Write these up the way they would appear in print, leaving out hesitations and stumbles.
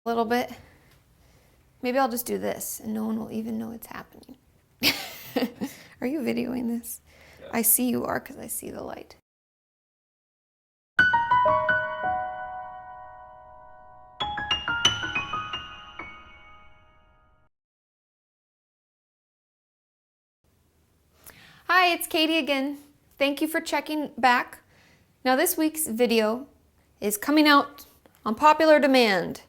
A little bit. Maybe I'll just do this and no one will even know it's happening. Are you videoing this? Yeah. I see you are because I see the light. Hi, it's Katie again. Thank you for checking back. Now this week's video is coming out on popular demand.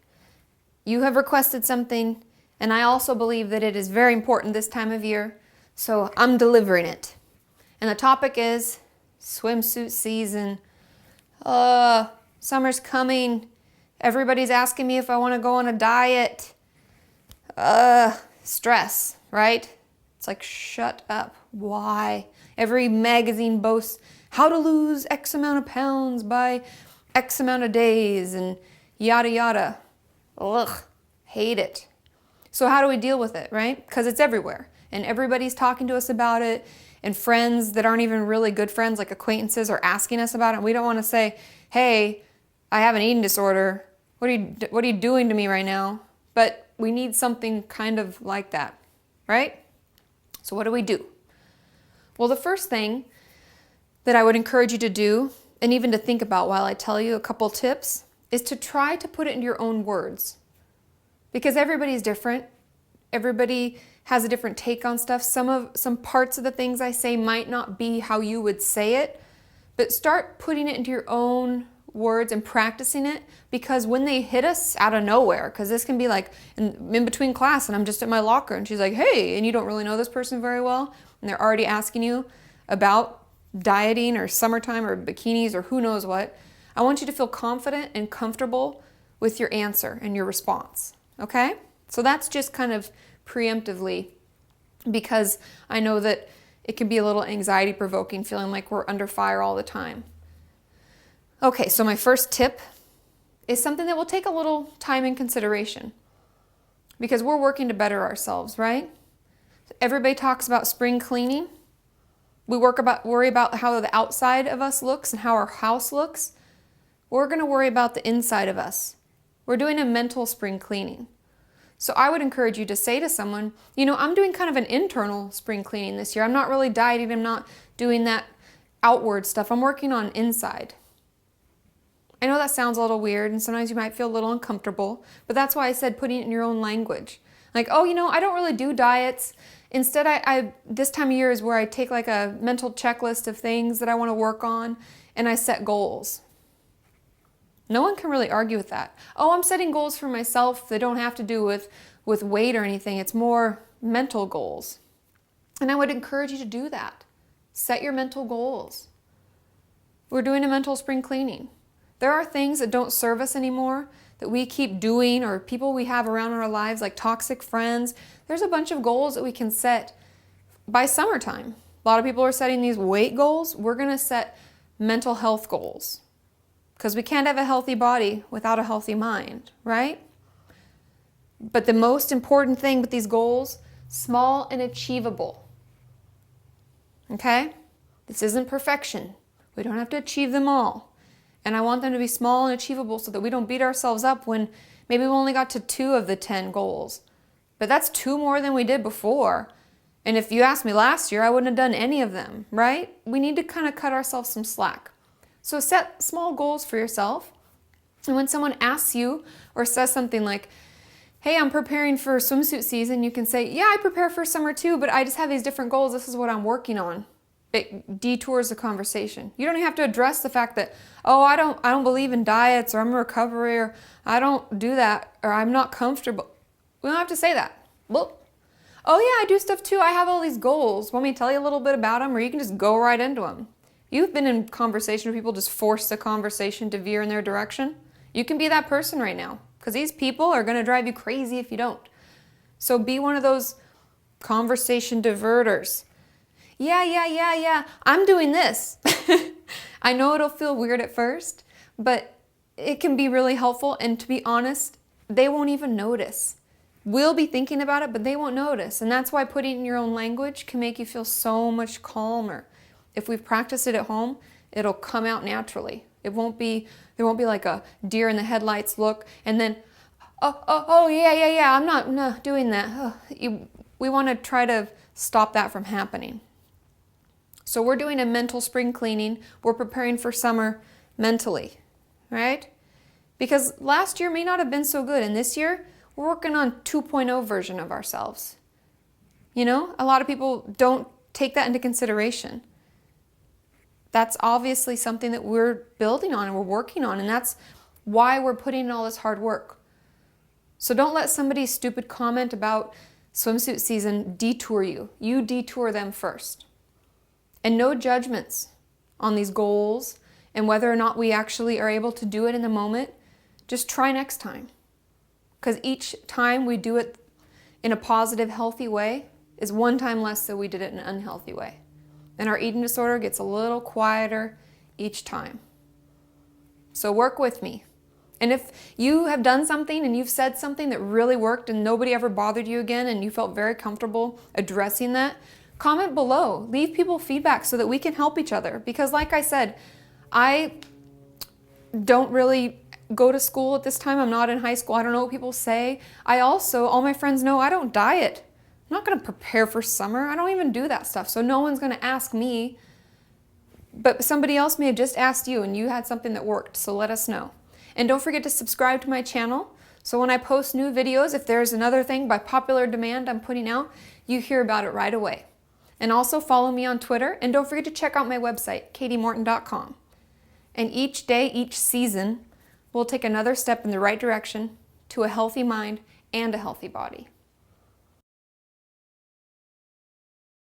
You have requested something, and I also believe that it is very important this time of year, so I'm delivering it. And the topic is swimsuit season. Summer's coming. Everybody's asking me if I want to go on a diet. Stress, right? It's like, shut up. Why? Every magazine boasts how to lose X amount of pounds by X amount of days and yada yada. Ugh, hate it. So how do we deal with it, right? Because it's everywhere and everybody's talking to us about it, and friends that aren't even really good friends, like acquaintances, are asking us about it. And we don't want to say, hey, I have an eating disorder. What are you doing to me right now? But we need something kind of like that, right? So what do we do? Well, the first thing that I would encourage you to do, and even to think about while I tell you a couple tips, is to try to put it into your own words. Because everybody's different. Everybody has a different take on stuff. Some parts of the things I say might not be how you would say it, but start putting it into your own words and practicing it, because when they hit us out of nowhere, because this can be like in between class and I'm just at my locker and she's like, hey, and you don't really know this person very well, and they're already asking you about dieting or summertime or bikinis or who knows what. I want you to feel confident and comfortable with your answer and your response, okay? So that's just kind of preemptively, because I know that it can be a little anxiety provoking, feeling like we're under fire all the time. Okay, so my first tip is something that will take a little time and consideration, because we're working to better ourselves, right? Everybody talks about spring cleaning. We worry about how the outside of us looks and how our house looks. We're going to worry about the inside of us. We're doing a mental spring cleaning. So I would encourage you to say to someone, I'm doing kind of an internal spring cleaning this year. I'm not really dieting. I'm not doing that outward stuff. I'm working on inside. I know that sounds a little weird, and sometimes you might feel a little uncomfortable, but that's why I said putting it in your own language. Like, I don't really do diets. Instead, I this time of year is where I take like a mental checklist of things that I want to work on, and I set goals. No one can really argue with that. Oh, I'm setting goals for myself. They don't have to do with weight or anything. It's more mental goals. And I would encourage you to do that. Set your mental goals. We're doing a mental spring cleaning. There are things that don't serve us anymore that we keep doing, or people we have around in our lives, like toxic friends. There's a bunch of goals that we can set by summertime. A lot of people are setting these weight goals. We're going to set mental health goals, because we can't have a healthy body without a healthy mind, right? But the most important thing with these goals, small and achievable. Okay? This isn't perfection. We don't have to achieve them all. And I want them to be small and achievable so that we don't beat ourselves up when maybe we only got to 2 of the 10 goals. But that's 2 more than we did before. And if you asked me last year, I wouldn't have done any of them, right? We need to kind of cut ourselves some slack. So set small goals for yourself. And when someone asks you or says something like, hey, I'm preparing for swimsuit season, you can say, yeah, I prepare for summer too, but I just have these different goals. This is what I'm working on. It detours the conversation. You don't even have to address the fact that, oh, I don't believe in diets, or I'm in recovery, or I don't do that, or I'm not comfortable. We don't have to say that. Well, oh yeah, I do stuff too. I have all these goals. Want me to tell you a little bit about them, or you can just go right into them. You've been in conversation where people just force the conversation to veer in their direction. You can be that person right now, because these people are going to drive you crazy if you don't. So be one of those conversation diverters. Yeah, I'm doing this. I know it'll feel weird at first, but it can be really helpful. And to be honest, they won't even notice. We'll be thinking about it, but they won't notice. And that's why putting it in your own language can make you feel so much calmer. If we've practiced it at home, it'll come out naturally. There won't be like a deer in the headlights look, and then, oh, yeah, I'm not doing that. We want to try to stop that from happening. So we're doing a mental spring cleaning. We're preparing for summer mentally, right? Because last year may not have been so good, and this year we're working on 2.0 version of ourselves. You know, a lot of people don't take that into consideration. That's obviously something that we're building on and we're working on, and that's why we're putting in all this hard work. So don't let somebody's stupid comment about swimsuit season detour you. You detour them first. And no judgments on these goals and whether or not we actually are able to do it in the moment. Just try next time. Because each time we do it in a positive, healthy way is one time less than we did it in an unhealthy way. And our eating disorder gets a little quieter each time. So work with me. And if you have done something and you've said something that really worked and nobody ever bothered you again and you felt very comfortable addressing that, comment below. Leave people feedback so that we can help each other. Because like I said, I don't really go to school at this time. I'm not in high school. I don't know what people say. All my friends know I don't diet. I'm not going to prepare for summer. I don't even do that stuff. So no one's going to ask me. But somebody else may have just asked you and you had something that worked. So let us know. And don't forget to subscribe to my channel. So when I post new videos, if there's another thing by popular demand I'm putting out, you hear about it right away. And also follow me on Twitter. And don't forget to check out my website, katiemorton.com. And each day, each season, we'll take another step in the right direction to a healthy mind and a healthy body.